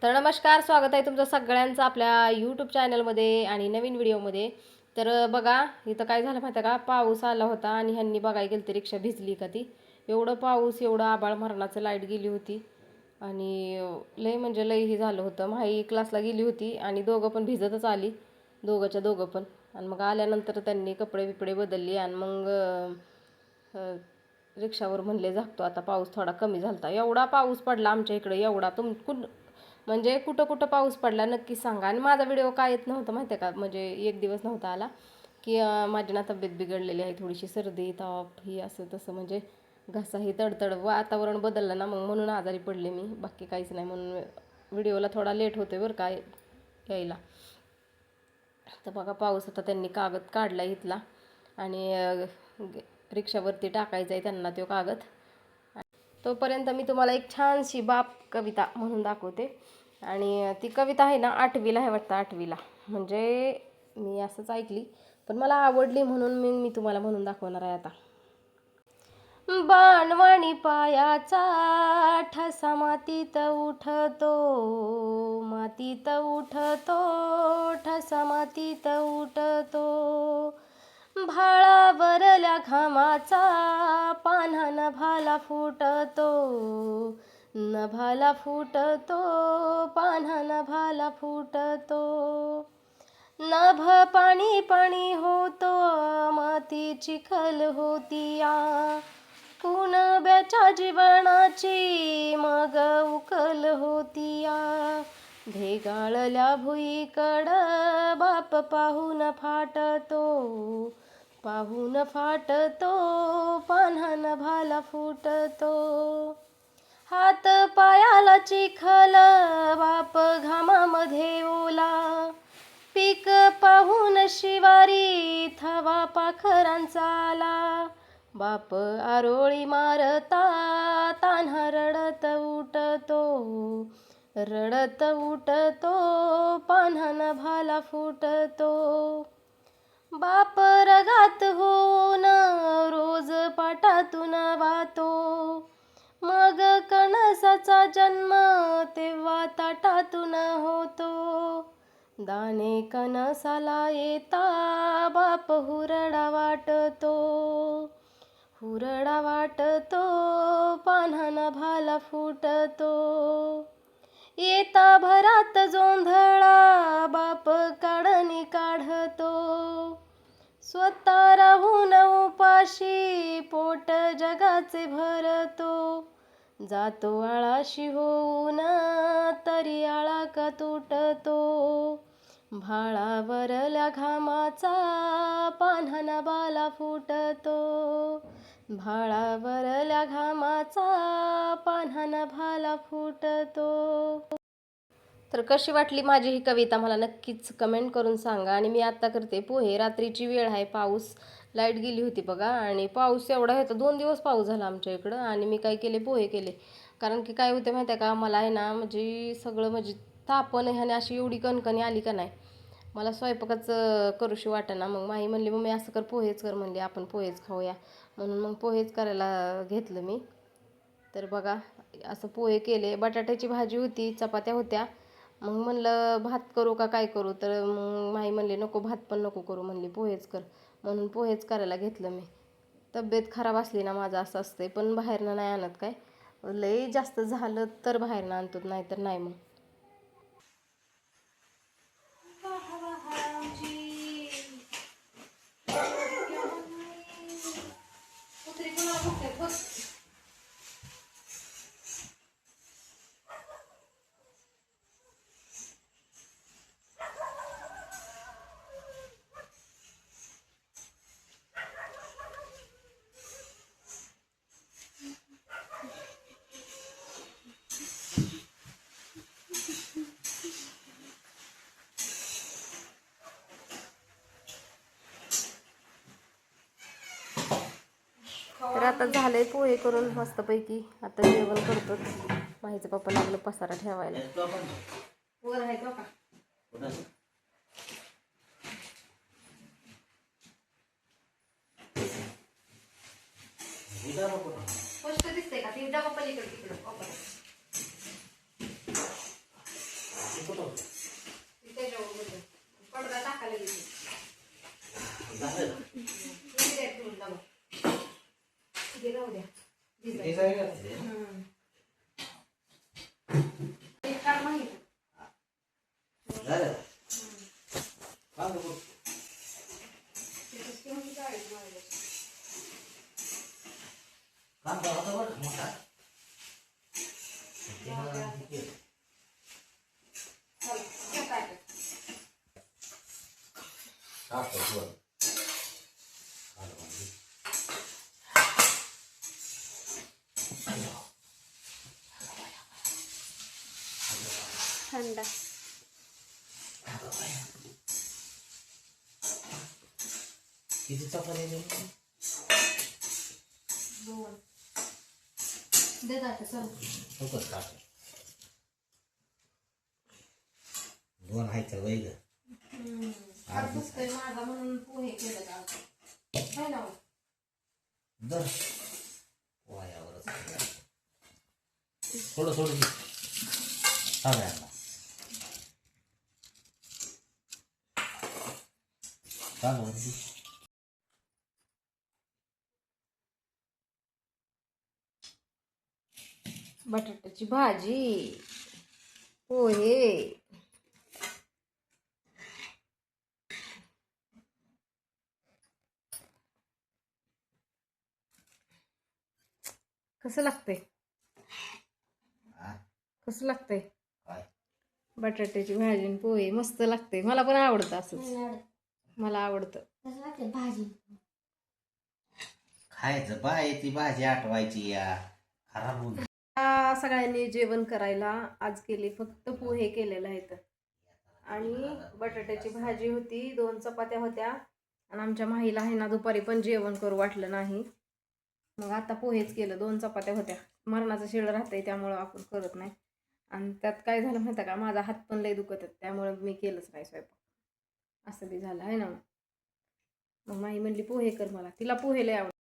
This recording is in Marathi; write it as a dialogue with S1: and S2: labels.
S1: तर नमस्कार, स्वागत आहे तुमचं सगळ्यांचं आपल्या यूट्यूब चॅनलमध्ये आणि नवीन व्हिडिओमध्ये. तर बघा इथं काय झालं माहिती आहे का, पाऊस आला होता आणि ह्यांनी बघायला गेलं तर रिक्षा भिजली का ती. एवढं पाऊस, एवढं आबाळ मरणाचं, लाईट गेली होती आणि लय म्हणजे लय हे झालं होतं. माही क्लासला गेली होती आणि दोघं पण भिजतच आली, दोघंच्या दोघं पण. आणि मग आल्यानंतर त्यांनी कपडे बिपडे बदलली आणि मग रिक्षावर म्हणले झाकतो आता, पाऊस थोडा कमी झालता. एवढा पाऊस पडला आमच्या इकडे, एवढा म्हणजे कुठं कुठं पाऊस पडला नक्की सांगा. आणि माझा व्हिडिओ काय येत नव्हता माहिती आहे का, म्हणजे एक दिवस नव्हता आला की माझी ना तब्येत बिघडलेली आहे, थोडीशी सर्दी ताप ही असं तसं, म्हणजे घसा ही तडतड, वातावरण बदललं ना मग म्हणून आजारी पडले मी, बाकी काहीच नाही. म्हणून व्हिडिओला थोडा लेट होते बरं काय यायला. तर बघा पाऊस आता त्यांनी कागद काढला इथला आणि रिक्षावरती टाकायचा आहे त्यांना तो कागद. तोपर्यंत मी तुम्हाला एक छानशी बाप कविता म्हणून दाखवते. आणि ती कविता आहे ना 8वीला आहे वाटतं, 8वीला, म्हणजे मी असंच ऐकली पण मला आवडली म्हणून मी तुम्हाला म्हणून दाखवणार आहे आता. बाणवाणी पायाचा ठसा मातीत उठतो, मातीत उठतो, ठसा मातीत उठतो. भाळावरल्या घामाचा पान्हा नभाला फुटतो, नभाला फुटतो, पान्हा नभाला फुटतो. नभ पाणी पाणी होतो, माती चिखल होतीया, कुणब्याच्या जीवनाची मग उकल होतीया. भेगाळल्या भुईकड बाप पाहून फाटतो, पाहून फाटतो, पान्हा नभाला फुटतो. हात पायाला चिखल बाप घामामध्ये ओला, पीक पाहून शिवारी थवा पाखरांचा आला. बाप आरोळी मारता तान्हा रडत उठतो, रडत उठतो, पान्हा नभाला फुटतो. बाप रगात होऊन रोज पाटातून वाहतो, मग कणसाचा जन्म तेव्हा ताटातून होतो. दाणे कणसाला येता बाप हुरडा वाटतो, हुरडा वाटतो, पान्हा नभाला फुटतो. येता भरात जोंधळा बाप काढणी काढतो, स्वतः राहून उपाशी पोट जगाचे भरतो. जातो आळाशी होऊन तरी आळा का तुटतो, भाळावरल्या घामाचा पान्हा नभाला फुटतो, भाळावरल्या घामाचा पान्हा नभाला फुटतो. तर कशी वाटली माझी ही कविता मला नक्कीच कमेंट करून सांगा. आणि मी आत्ता करते पोहे, रात्रीची वेळ आहे, पाऊस, लाईट गेली होती बघा आणि पाऊस एवढा होता, 2 दिवस पाऊस झाला आमच्या इकडं. आणि मी काय केले, पोहे केले. कारण की काय होते माहिती आहे का, मला आहे ना म्हणजे सगळं म्हणजे तापण आहे आणि अशी एवढी कणकणी आली का नाही, मला स्वयंपाकच करूशी वाटेना. मग माई म्हणली मग मी असं कर, पोहेच कर म्हणली, आपण पोहेच खाऊया. म्हणून मग पोहेच करायला घेतलं मी. तर बघा असं पोहे केले. बटाट्याची भाजी होती, चपात्या होत्या. मग म्हणलं भात करू का काय करू, तर मग माई म्हणली नको, भात पण नको करू म्हणली, पोहेच कर. म्हणून पोहेच करायला घेतलं मी. तब्येत खराब असली ना माझं असं असते, पण बाहेरनं नाही आणत, काय लई जास्त झालं तर बाहेरनं आणतो, नाही तर नाही. मग तर आता झालंय पोहे करून मस्तपैकी, आता जेवण करतो. माहीचं पप्पा लागलं पसारा ठेवायला. वर आहे का स्पष्ट दिसतंय का ती डबा पलीकडे तिकडं. त्याच्यावर पडदा टाकायला गेली राहू द्या थंड
S2: किती चपाती दिली?
S1: दोन दे जाते चल
S2: फक्त टाक. दोन हायचं वय ग.
S1: दुखतंय माझा म्हणून पोहे केलं का काय ना
S2: दर वायावरच थोडं थोडं सगळ्यांना चालू
S1: बटाट्याची भाजी पोहे कसं लागतंय कसं लागतंय
S2: काय
S1: बटाट्याची भाजी आणि पोहे मस्त लागते मला पण आवडतं असंच मला आवडतं
S3: भाजी
S2: खायचं बाय ती भाजी आठवायची या खराब होऊन
S1: सगळ्यांनी जेवण करायला आज केली फक्त पोहे केलेलं आहेत आणि बटाट्याची भाजी होती 2 चपात्या होत्या आणि आमच्या माहीला आहे ना दुपारी पण जेवण करू वाटलं नाही मग आता पोहेच केलं 2 चपात्या होत्या मरणाचं शिळ राहतंय त्यामुळं आपण करत नाही आणि त्यात काय झालं माहिती का माझा हात पण लय दुखत आहेत त्यामुळे मी केलंच नाही स्वयंपाक असं बी झालं आहे ना मग माही म्हणली पोहे कर मला तिला पोहे लय आवडतात